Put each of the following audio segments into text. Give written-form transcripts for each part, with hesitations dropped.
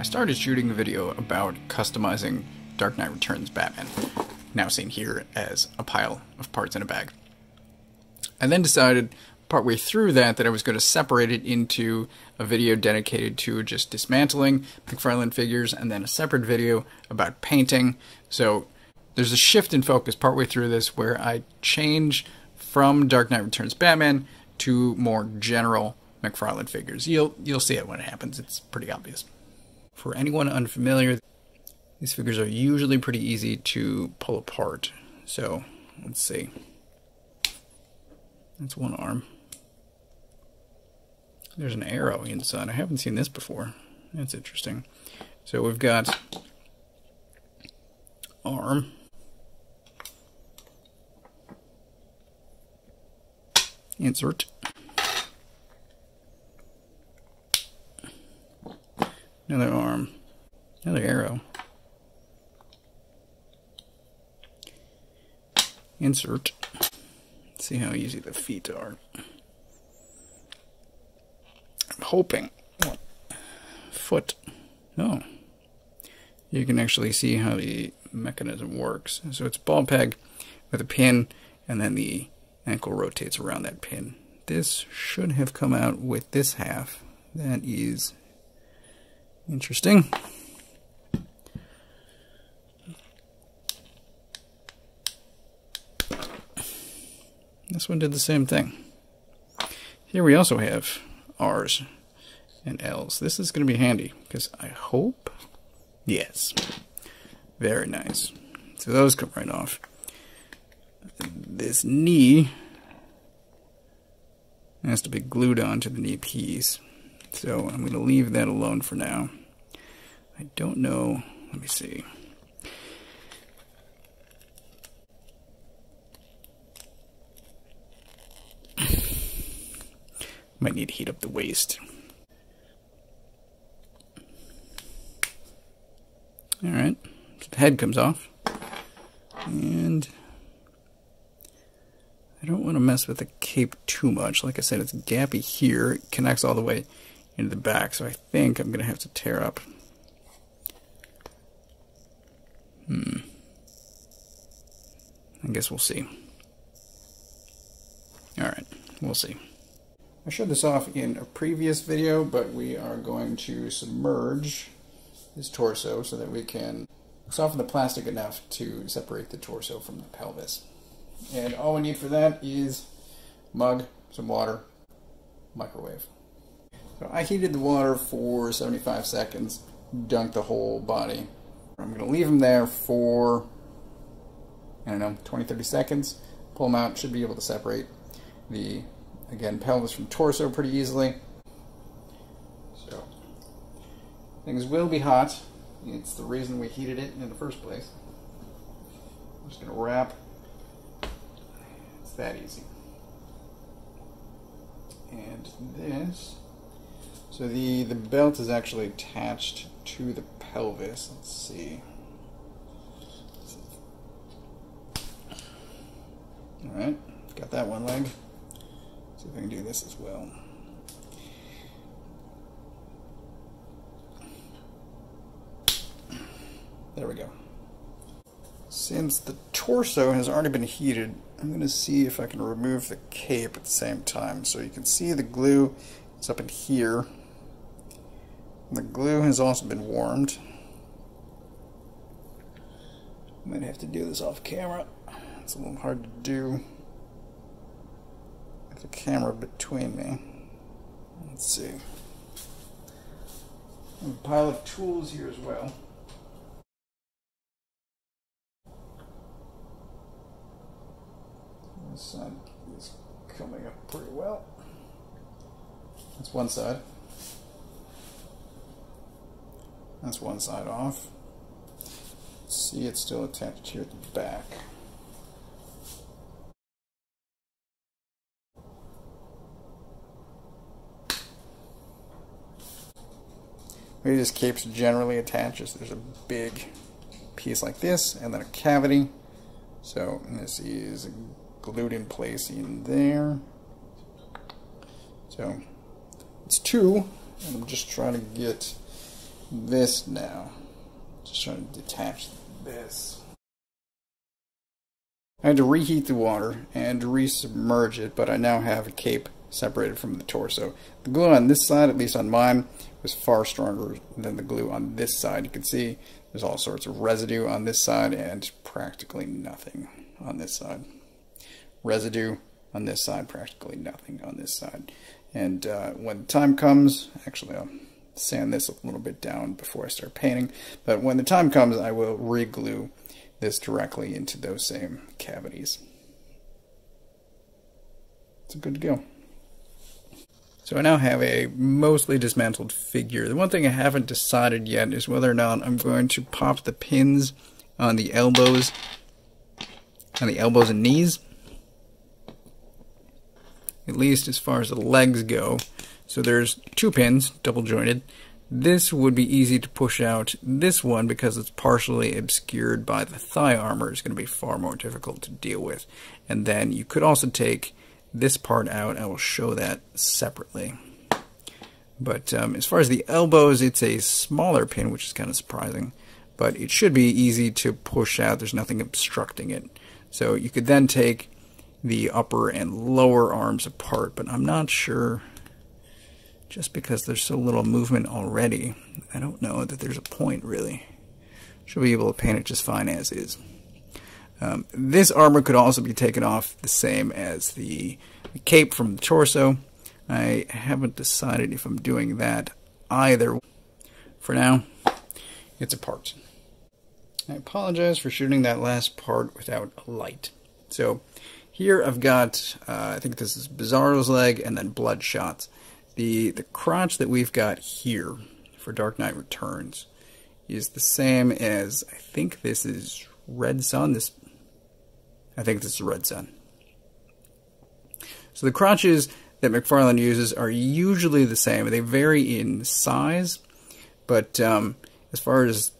I started shooting a video about customizing Dark Knight Returns Batman, now seen here as a pile of parts in a bag. I then decided partway through that I was going to separate it into a video dedicated to just dismantling McFarlane figures and then a separate video about painting. So there's a shift in focus partway through this where I change from Dark Knight Returns Batman to more general McFarlane figures. You'll see it when it happens. It's pretty obvious. For anyone unfamiliar, these figures are usually pretty easy to pull apart. So let's see. That's one arm. There's an arrow inside. I haven't seen this before. That's interesting. So we've got arm. Insert. Another arm. Another arrow. Insert. Let's see how easy the feet are. I'm hoping. Foot. No. You can actually see how the mechanism works. So it's a ball peg with a pin, and then the ankle rotates around that pin. This should have come out with this half. That is interesting. This one did the same thing. Here we also have R's and L's. This is going to be handy because I hope, yes, very nice. So those come right off. This knee has to be glued onto the knee piece. So I'm going to leave that alone for now. I don't know. Let me see. Might need to heat up the waist. Alright. So the head comes off. And I don't want to mess with the cape too much. Like I said, it's gappy here. It connects all the way into the back, so I think I'm going to have to tear up. I guess we'll see. Alright, we'll see. I showed this off in a previous video, but we are going to submerge his torso so that we can soften the plastic enough to separate the torso from the pelvis. And all we need for that is a mug, some water, microwave. So I heated the water for 75 seconds, dunked the whole body. I'm going to leave him there for, I don't know, 20-30 seconds. Pull him out, should be able to separate the, again, pelvis from torso pretty easily. So, things will be hot. It's the reason we heated it in the first place. I'm just going to wrap. It's that easy. And this, so the belt is actually attached to the pelvis. Let's see. Alright, got that one leg. See if I can do this as well. There we go. Since the torso has already been heated, I'm going to see if I can remove the cape at the same time. So you can see the glue is up in here. And the glue has also been warmed. I might have to do this off camera. It's a little hard to do with the camera between me. Let's see. A pile of tools here as well. This side is coming up pretty well. That's one side. That's one side off. See, it's still attached here at the back. Maybe this cape's generally attaches. There's a big piece like this, and then a cavity. So this is glued in place in there. So it's two, and I'm just trying to get this now. Just trying to detach this. I had to reheat the water and resubmerge it, but I now have a cape separated from the torso. The glue on this side, at least on mine, was far stronger than the glue on this side. You can see there's all sorts of residue on this side and practically nothing on this side. Residue on this side, practically nothing on this side. And when the time comes, actually I'll sand this a little bit down before I start painting, but when the time comes I will re-glue this directly into those same cavities. It's good to go. So I now have a mostly dismantled figure. The one thing I haven't decided yet is whether or not I'm going to pop the pins on the elbows and knees, at least as far as the legs go. So there's 2 pins, double jointed. This would be easy to push out. This one, because it's partially obscured by the thigh armor, is going to be far more difficult to deal with. And then you could also take this part out. I will show that separately. But as far as the elbows, it's a smaller pin, which is kind of surprising. But it should be easy to push out. There's nothing obstructing it. So you could then take the upper and lower arms apart, but I'm not sure. Just because there's so little movement already, I don't know that there's a point, really. Should be able to paint it just fine as is. This armor could also be taken off the same as the cape from the torso. I haven't decided if I'm doing that either. For now, it's apart. I apologize for shooting that last part without a light. So here I've got, I think this is Bizarro's leg and then Bloodshot's. The crotch that we've got here for Dark Knight Returns is the same as, I think this is Red Sun. I think this is Red Sun. So the crotches that McFarlane uses are usually the same. They vary in size, but as far as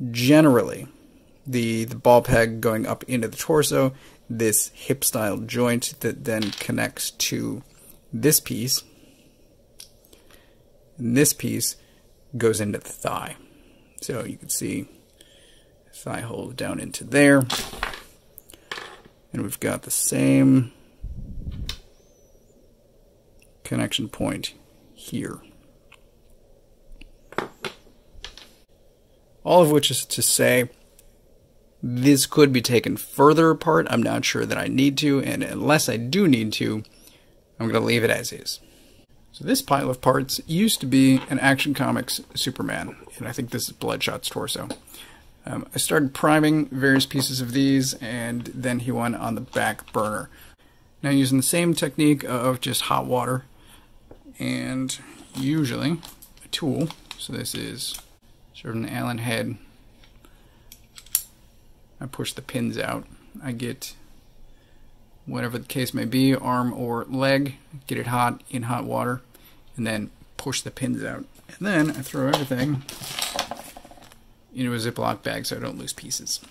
generally, the ball peg going up into the torso, this hip-style joint that then connects to this piece, and this piece goes into the thigh. So you can see thigh hole down into there. And we've got the same connection point here. All of which is to say, this could be taken further apart. I'm not sure that I need to, and unless I do need to, I'm going to leave it as is. So this pile of parts used to be an Action Comics Superman, and I think this is Bloodshot's torso. I started priming various pieces of these, and then he went on the back burner. Now using the same technique of just hot water, and usually a tool. So this is sort of an Allen head. I push the pins out. I get whatever the case may be, arm or leg, get it hot in hot water, and then push the pins out. And then I throw everything into a Ziploc bag so I don't lose pieces.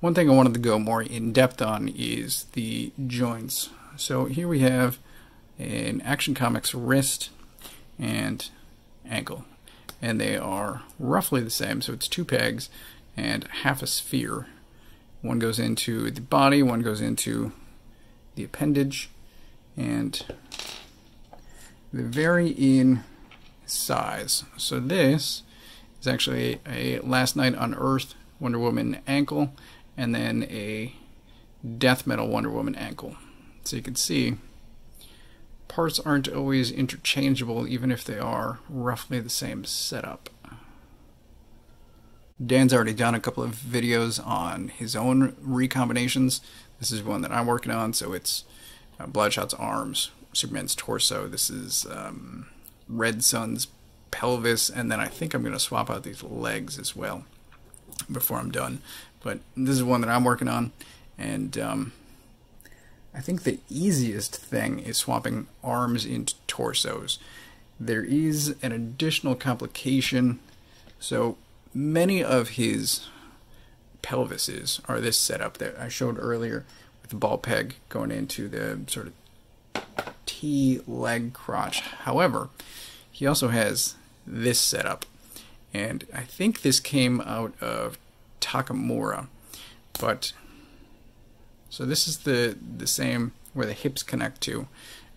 One thing I wanted to go more in depth on is the joints. So here we have an Action Comics wrist and ankle, and they are roughly the same. So it's 2 pegs and half a sphere. One goes into the body, one goes into the appendage, and they vary in size. So this is actually a Last Night on Earth Wonder Woman ankle, and then a Death Metal Wonder Woman ankle. So you can see parts aren't always interchangeable, even if they are roughly the same setup. Dan's already done a couple of videos on his own recombinations. This is one that I'm working on, so it's Bloodshot's arms, Superman's torso. This is Red Sun's pelvis, and then I think I'm going to swap out these legs as well before I'm done. But this is one that I'm working on, and I think the easiest thing is swapping arms into torsos. There is an additional complication. So many of his pelvises are this setup that I showed earlier with the ball peg going into the sort of T leg crotch. However, he also has this setup. And I think this came out of Takamura. But so this is the same where the hips connect to,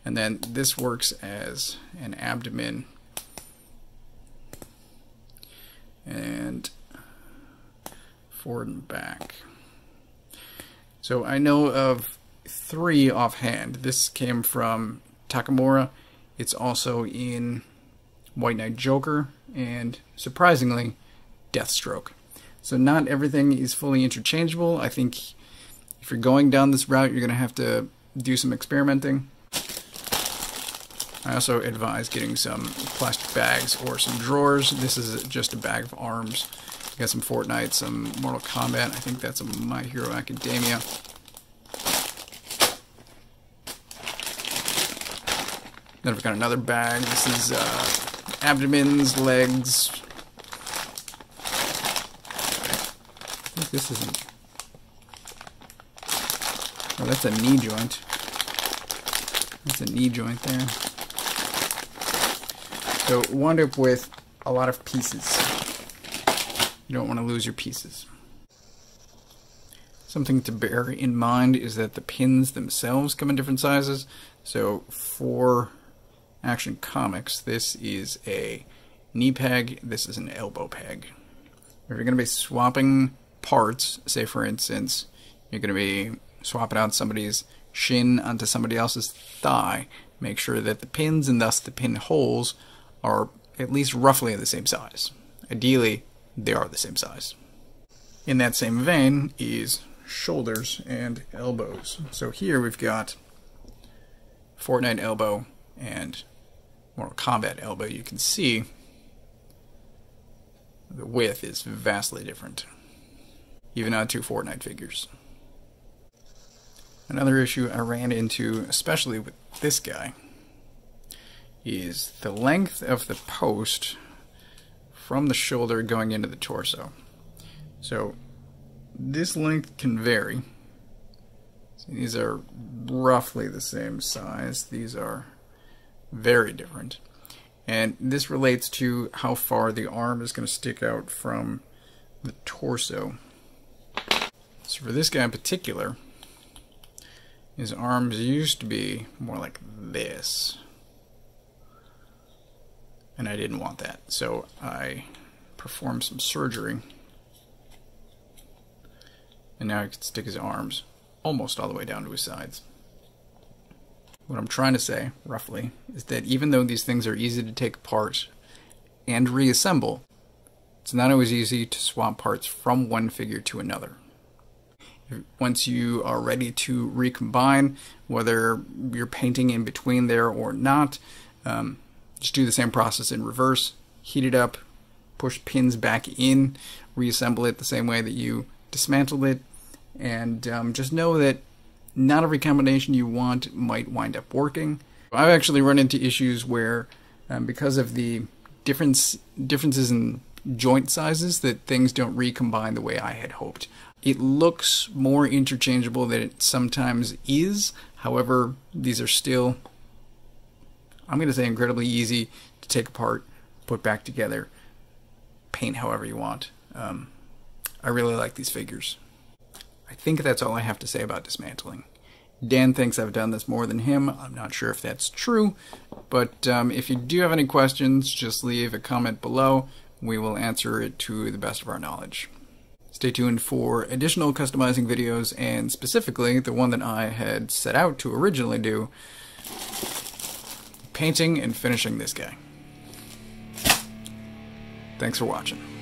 and then this works as an abdomen and forward and back. So I know of 3 offhand. This came from Takamura. It's also in White Knight Joker and, surprisingly, Deathstroke. So not everything is fully interchangeable. I think if you're going down this route, you're going to have to do some experimenting. I also advise getting some plastic bags or some drawers. This is just a bag of arms. You got some Fortnite, some Mortal Kombat. I think that's a My Hero Academia. Then we've got another bag. This is abdomens, legs. I think this isn't. Oh, that's a knee joint. That's a knee joint there. So wind up with a lot of pieces. You don't want to lose your pieces. Something to bear in mind is that the pins themselves come in different sizes. So for Action Comics, this is a knee peg, this is an elbow peg. If you're going to be swapping parts, say for instance, you're going to be swapping out somebody's shin onto somebody else's thigh, make sure that the pins and thus the pin holes are at least roughly the same size. Ideally, they are the same size. In that same vein is shoulders and elbows. So here we've got Fortnite elbow and Mortal Kombat elbow. You can see the width is vastly different, even on 2 Fortnite figures. Another issue I ran into, especially with this guy, is the length of the post from the shoulder going into the torso. So this length can vary. So these are roughly the same size. These are very different. And this relates to how far the arm is going to stick out from the torso. So for this guy in particular, his arms used to be more like this. And I didn't want that. So I performed some surgery. And now I can stick his arms almost all the way down to his sides. What I'm trying to say, roughly, is that even though these things are easy to take apart and reassemble, it's not always easy to swap parts from one figure to another. Once you are ready to recombine, whether you're painting in between there or not, just do the same process in reverse. Heat it up, push pins back in, reassemble it the same way that you dismantled it, and just know that not every combination you want might wind up working. I've actually run into issues where, because of the differences in joint sizes, that things don't recombine the way I had hoped. It looks more interchangeable than it sometimes is. However, these are still, I'm going to say, incredibly easy to take apart, put back together, paint however you want. I really like these figures. I think that's all I have to say about dismantling. Dan thinks I've done this more than him. I'm not sure if that's true, but if you do have any questions, just leave a comment below. We will answer it to the best of our knowledge. Stay tuned for additional customizing videos, and specifically the one that I had set out to originally do, painting and finishing this guy. Thanks for watching.